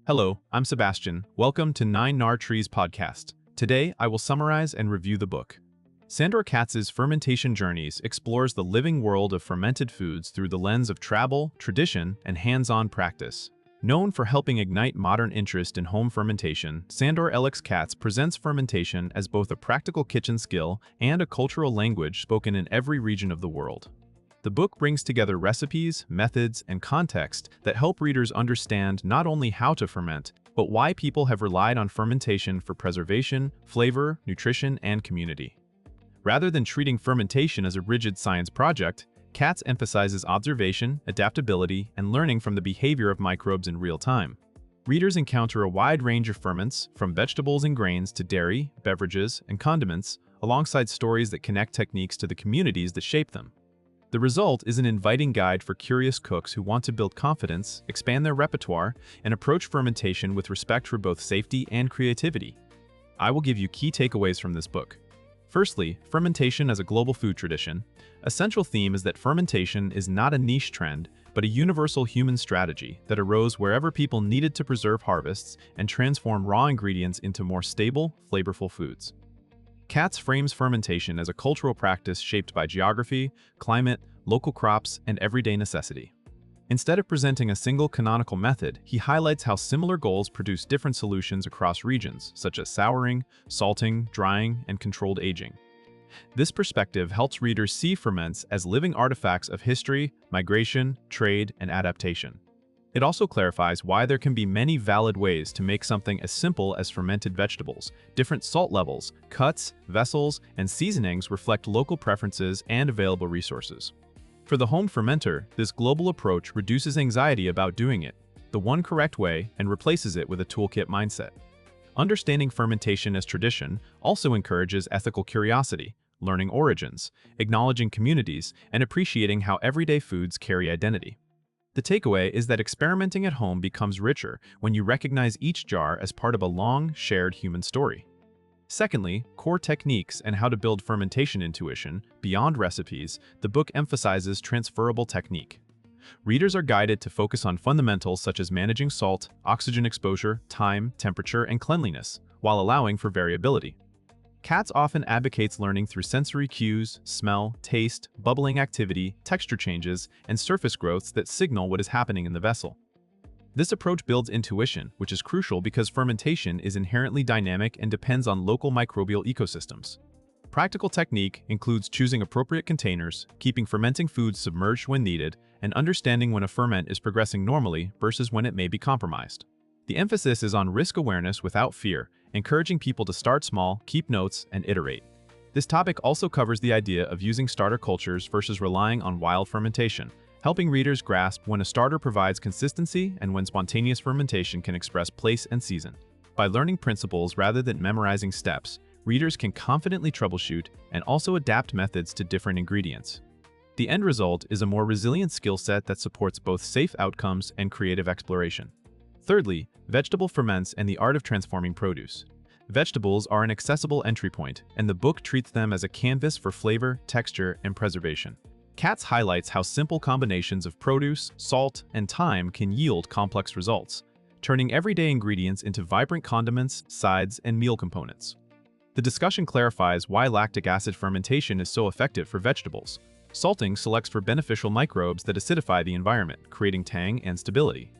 Hello, I'm Sebastian. Welcome to 9 Trees podcast. Today, I will summarize and review the book. Sandor Katz's Fermentation Journeys explores the living world of fermented foods through the lens of travel, tradition, and hands-on practice. Known for helping ignite modern interest in home fermentation, Sandor Ellix Katz presents fermentation as both a practical kitchen skill and a cultural language spoken in every region of the world. The book brings together recipes, methods, and context that help readers understand not only how to ferment, but why people have relied on fermentation for preservation, flavor, nutrition, and community. Rather than treating fermentation as a rigid science project, Katz emphasizes observation, adaptability, and learning from the behavior of microbes in real time. Readers encounter a wide range of ferments, from vegetables and grains to dairy, beverages, and condiments, alongside stories that connect techniques to the communities that shape them. The result is an inviting guide for curious cooks who want to build confidence, expand their repertoire, and approach fermentation with respect for both safety and creativity. I will give you key takeaways from this book. Firstly, fermentation as a global food tradition. A central theme is that fermentation is not a niche trend, but a universal human strategy that arose wherever people needed to preserve harvests and transform raw ingredients into more stable, flavorful foods. Katz frames fermentation as a cultural practice shaped by geography, climate, local crops, and everyday necessity. Instead of presenting a single canonical method, he highlights how similar goals produce different solutions across regions, such as souring, salting, drying, and controlled aging. This perspective helps readers see ferments as living artifacts of history, migration, trade, and adaptation. It also clarifies why there can be many valid ways to make something as simple as fermented vegetables. Different salt levels, cuts, vessels, and seasonings reflect local preferences and available resources. For the home fermenter, this global approach reduces anxiety about doing it the one correct way and replaces it with a toolkit mindset. Understanding fermentation as tradition also encourages ethical curiosity, learning origins, acknowledging communities, and appreciating how everyday foods carry identity. The takeaway is that experimenting at home becomes richer when you recognize each jar as part of a long, shared human story. Secondly, core techniques and how to build fermentation intuition. Beyond recipes, the book emphasizes transferable technique. Readers are guided to focus on fundamentals such as managing salt, oxygen exposure, time, temperature, and cleanliness, while allowing for variability. Katz often advocates learning through sensory cues, smell, taste, bubbling activity, texture changes, and surface growths that signal what is happening in the vessel. This approach builds intuition, which is crucial because fermentation is inherently dynamic and depends on local microbial ecosystems. Practical technique includes choosing appropriate containers, keeping fermenting foods submerged when needed, and understanding when a ferment is progressing normally versus when it may be compromised. The emphasis is on risk awareness without fear, encouraging people to start small, keep notes, and iterate. This topic also covers the idea of using starter cultures versus relying on wild fermentation, helping readers grasp when a starter provides consistency and when spontaneous fermentation can express place and season. By learning principles rather than memorizing steps, readers can confidently troubleshoot and also adapt methods to different ingredients. The end result is a more resilient skill set that supports both safe outcomes and creative exploration. Thirdly, vegetable ferments and the art of transforming produce. Vegetables are an accessible entry point, and the book treats them as a canvas for flavor, texture, and preservation. Katz highlights how simple combinations of produce, salt, and thyme can yield complex results, turning everyday ingredients into vibrant condiments, sides, and meal components. The discussion clarifies why lactic acid fermentation is so effective for vegetables. Salting selects for beneficial microbes that acidify the environment, creating tang and stability.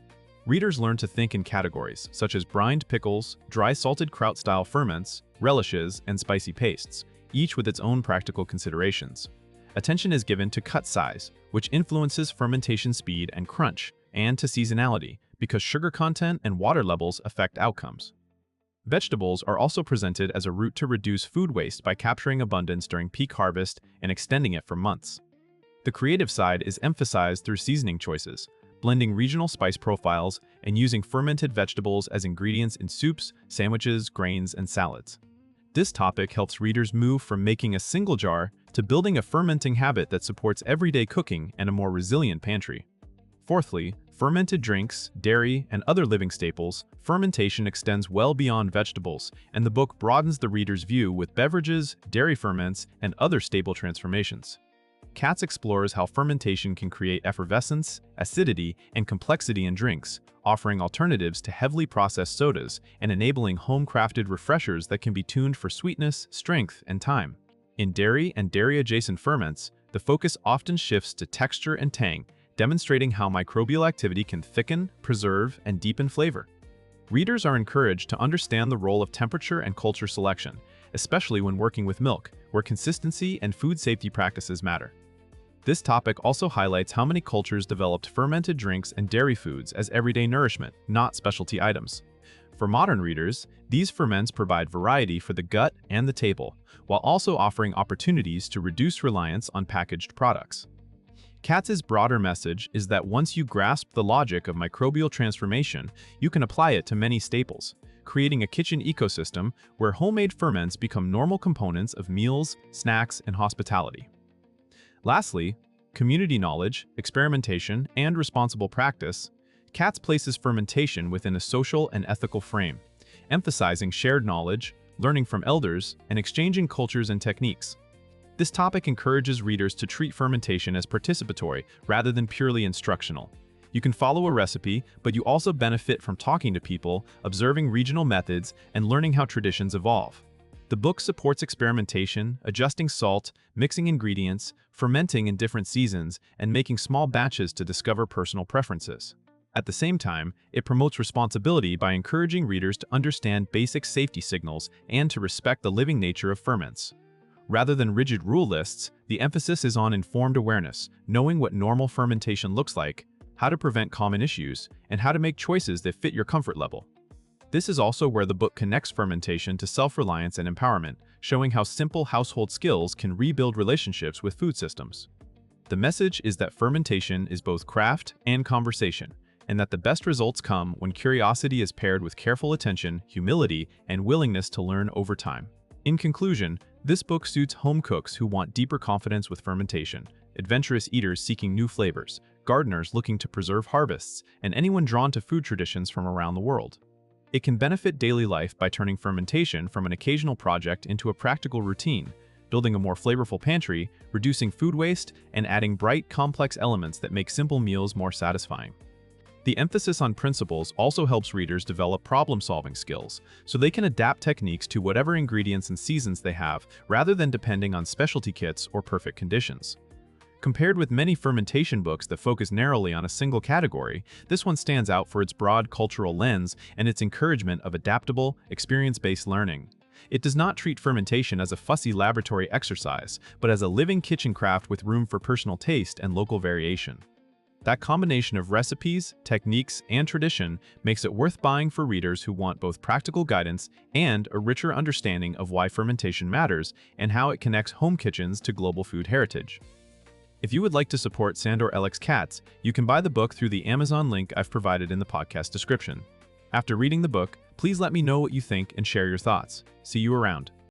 Readers learn to think in categories such as brined pickles, dry salted kraut-style ferments, relishes, and spicy pastes, each with its own practical considerations. Attention is given to cut size, which influences fermentation speed and crunch, and to seasonality, because sugar content and water levels affect outcomes. Vegetables are also presented as a route to reduce food waste by capturing abundance during peak harvest and extending it for months. The creative side is emphasized through seasoning choices, blending regional spice profiles and using fermented vegetables as ingredients in soups, sandwiches, grains, and salads. This topic helps readers move from making a single jar to building a fermenting habit that supports everyday cooking and a more resilient pantry. Fourthly, fermented drinks, dairy, and other living staples. Fermentation extends well beyond vegetables, and the book broadens the reader's view with beverages, dairy ferments, and other staple transformations. Katz explores how fermentation can create effervescence, acidity, and complexity in drinks, offering alternatives to heavily processed sodas and enabling home-crafted refreshers that can be tuned for sweetness, strength, and time. In dairy and dairy-adjacent ferments, the focus often shifts to texture and tang, demonstrating how microbial activity can thicken, preserve, and deepen flavor. Readers are encouraged to understand the role of temperature and culture selection, especially when working with milk, where consistency and food safety practices matter. This topic also highlights how many cultures developed fermented drinks and dairy foods as everyday nourishment, not specialty items. For modern readers, these ferments provide variety for the gut and the table, while also offering opportunities to reduce reliance on packaged products. Katz's broader message is that once you grasp the logic of microbial transformation, you can apply it to many staples, creating a kitchen ecosystem where homemade ferments become normal components of meals, snacks, and hospitality. Lastly, community knowledge, experimentation, and responsible practice. Katz places fermentation within a social and ethical frame, emphasizing shared knowledge, learning from elders, and exchanging cultures and techniques. This topic encourages readers to treat fermentation as participatory rather than purely instructional. You can follow a recipe, but you also benefit from talking to people, observing regional methods, and learning how traditions evolve. The book supports experimentation, adjusting salt, mixing ingredients, fermenting in different seasons, and making small batches to discover personal preferences. At the same time, it promotes responsibility by encouraging readers to understand basic safety signals and to respect the living nature of ferments. Rather than rigid rule lists, the emphasis is on informed awareness, knowing what normal fermentation looks like, how to prevent common issues, and how to make choices that fit your comfort level. This is also where the book connects fermentation to self-reliance and empowerment, showing how simple household skills can rebuild relationships with food systems. The message is that fermentation is both craft and conversation, and that the best results come when curiosity is paired with careful attention, humility, and willingness to learn over time. In conclusion, this book suits home cooks who want deeper confidence with fermentation, adventurous eaters seeking new flavors, gardeners looking to preserve harvests, and anyone drawn to food traditions from around the world. It can benefit daily life by turning fermentation from an occasional project into a practical routine, building a more flavorful pantry, reducing food waste, and adding bright, complex elements that make simple meals more satisfying. The emphasis on principles also helps readers develop problem-solving skills, so they can adapt techniques to whatever ingredients and seasons they have, rather than depending on specialty kits or perfect conditions. Compared with many fermentation books that focus narrowly on a single category, this one stands out for its broad cultural lens and its encouragement of adaptable, experience-based learning. It does not treat fermentation as a fussy laboratory exercise, but as a living kitchen craft with room for personal taste and local variation. That combination of recipes, techniques, and tradition makes it worth buying for readers who want both practical guidance and a richer understanding of why fermentation matters and how it connects home kitchens to global food heritage. If you would like to support Sandor Ellix Katz, you can buy the book through the Amazon link I've provided in the podcast description. After reading the book, please let me know what you think and share your thoughts. See you around.